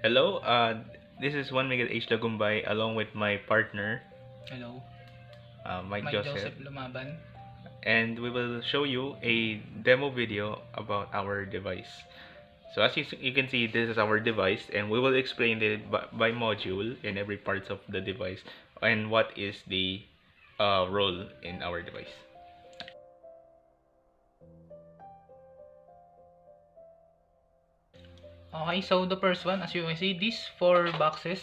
Hello, this is Juan Miguel H. Lagumbay along with my partner, Hello, Mike Mike Joseph, Joseph Lumaban. and we will show you a demo video about our device. So as you can see, this is our device, and we will explain it by module in every parts of the device and what is the role in our device. Okay, so the first one, as you can see, these four boxes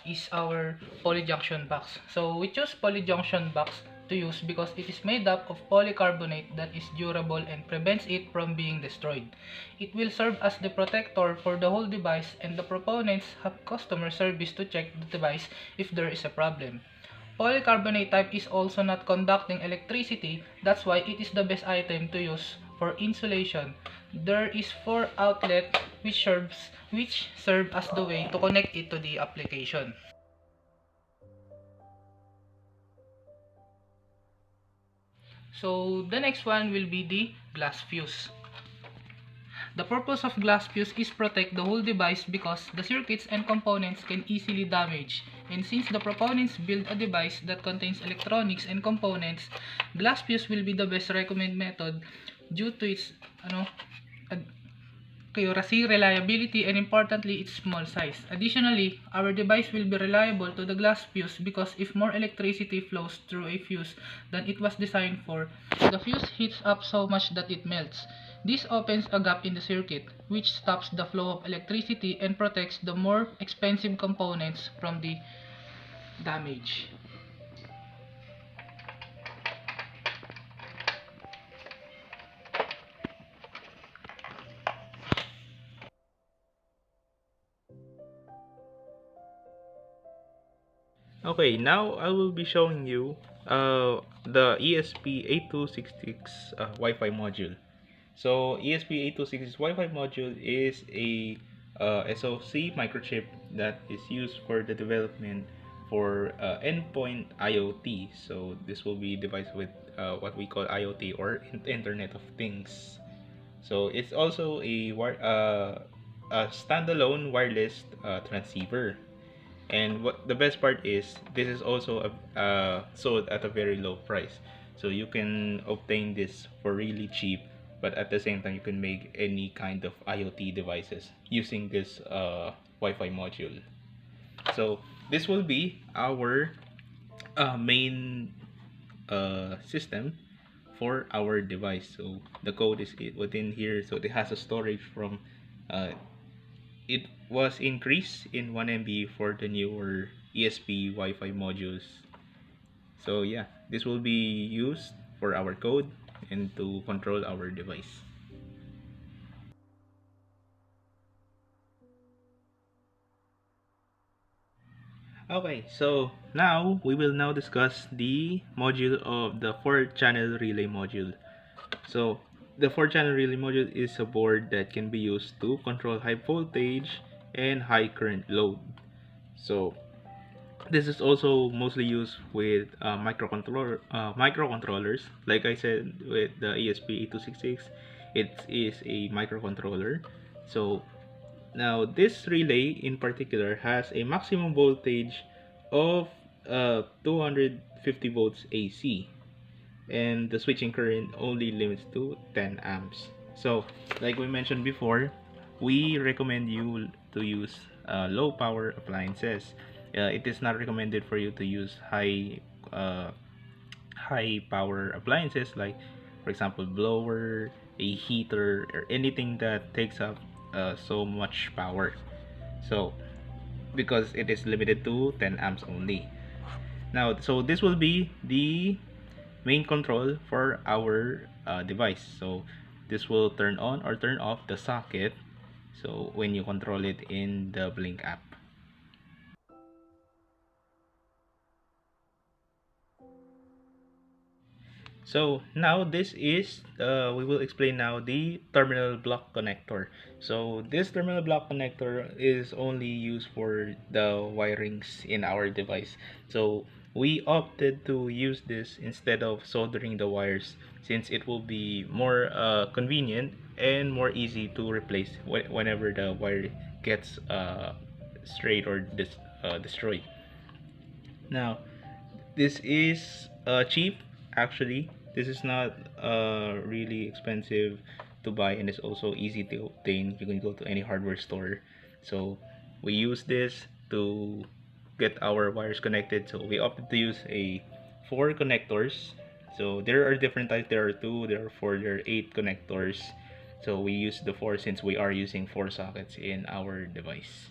is our polyjunction box. So we choose polyjunction box to use because it is made up of polycarbonate that is durable and prevents it from being destroyed. It will serve as the protector for the whole device, and the proponents have customer service to check the device if there is a problem. Polycarbonate type is also not conducting electricity, that's why it is the best item to use for insulation. There is four outlet which serve as the way to connect it to the application. So the next one will be the glass fuse. The purpose of glass fuse is protect the whole device because the circuits and components can easily damage. And since the proponents build a device that contains electronics and components, glass fuse will be the best recommended method due to its accuracy, reliability, and importantly, its small size. Additionally, our device will be reliable to the glass fuse because if more electricity flows through a fuse than it was designed for, the fuse heats up so much that it melts. This opens a gap in the circuit, which stops the flow of electricity and protects the more expensive components from the damage. Okay, now I will be showing you the ESP8266 Wi-Fi module. So ESP8266 Wi-Fi module is a SoC microchip that is used for the development for endpoint IoT. So this will be device with what we call IoT or Internet of Things. So it's also a standalone wireless transceiver. And what the best part is, this is also sold at a very low price. So you can obtain this for really cheap, but at the same time, you can make any kind of IoT devices using this Wi-Fi module. So this will be our main system for our device. So the code is within here. So it has a storage from uh, it was increased in 1 MB for the newer ESP Wi-Fi modules. So yeah, this will be used for our code and to control our device. Okay, so now we will now discuss the module of the 4-channel relay module. So the 4-channel relay module is a board that can be used to control high voltage and high current load. So this is also mostly used with microcontrollers. Like I said, with the ESP8266, it is a microcontroller. So now this relay in particular has a maximum voltage of 250 volts AC, and the switching current only limits to 10 amps. So like we mentioned before, we recommend you to use low power appliances. It is not recommended for you to use uh, high power appliances like, for example, blower, a heater, or anything that takes up so much power. So because it is limited to 10 amps only. Now, so this will be the main control for our device. So this will turn on or turn off the socket, so when you control it in the Blink app. So now this is we will explain now the terminal block connector. So this terminal block connector is only used for the wirings in our device. So we opted to use this instead of soldering the wires, since it will be more convenient and more easy to replace whenever the wire gets straight or destroyed. Now, this is cheap actually. This is not really expensive to buy, and it's also easy to obtain. You can go to any hardware store. So we use this to get our wires connected. So we opted to use a 4 connectors. So there are different types. There are 2, there are 4, there are 8 connectors. So we use the 4 since we are using 4 sockets in our device.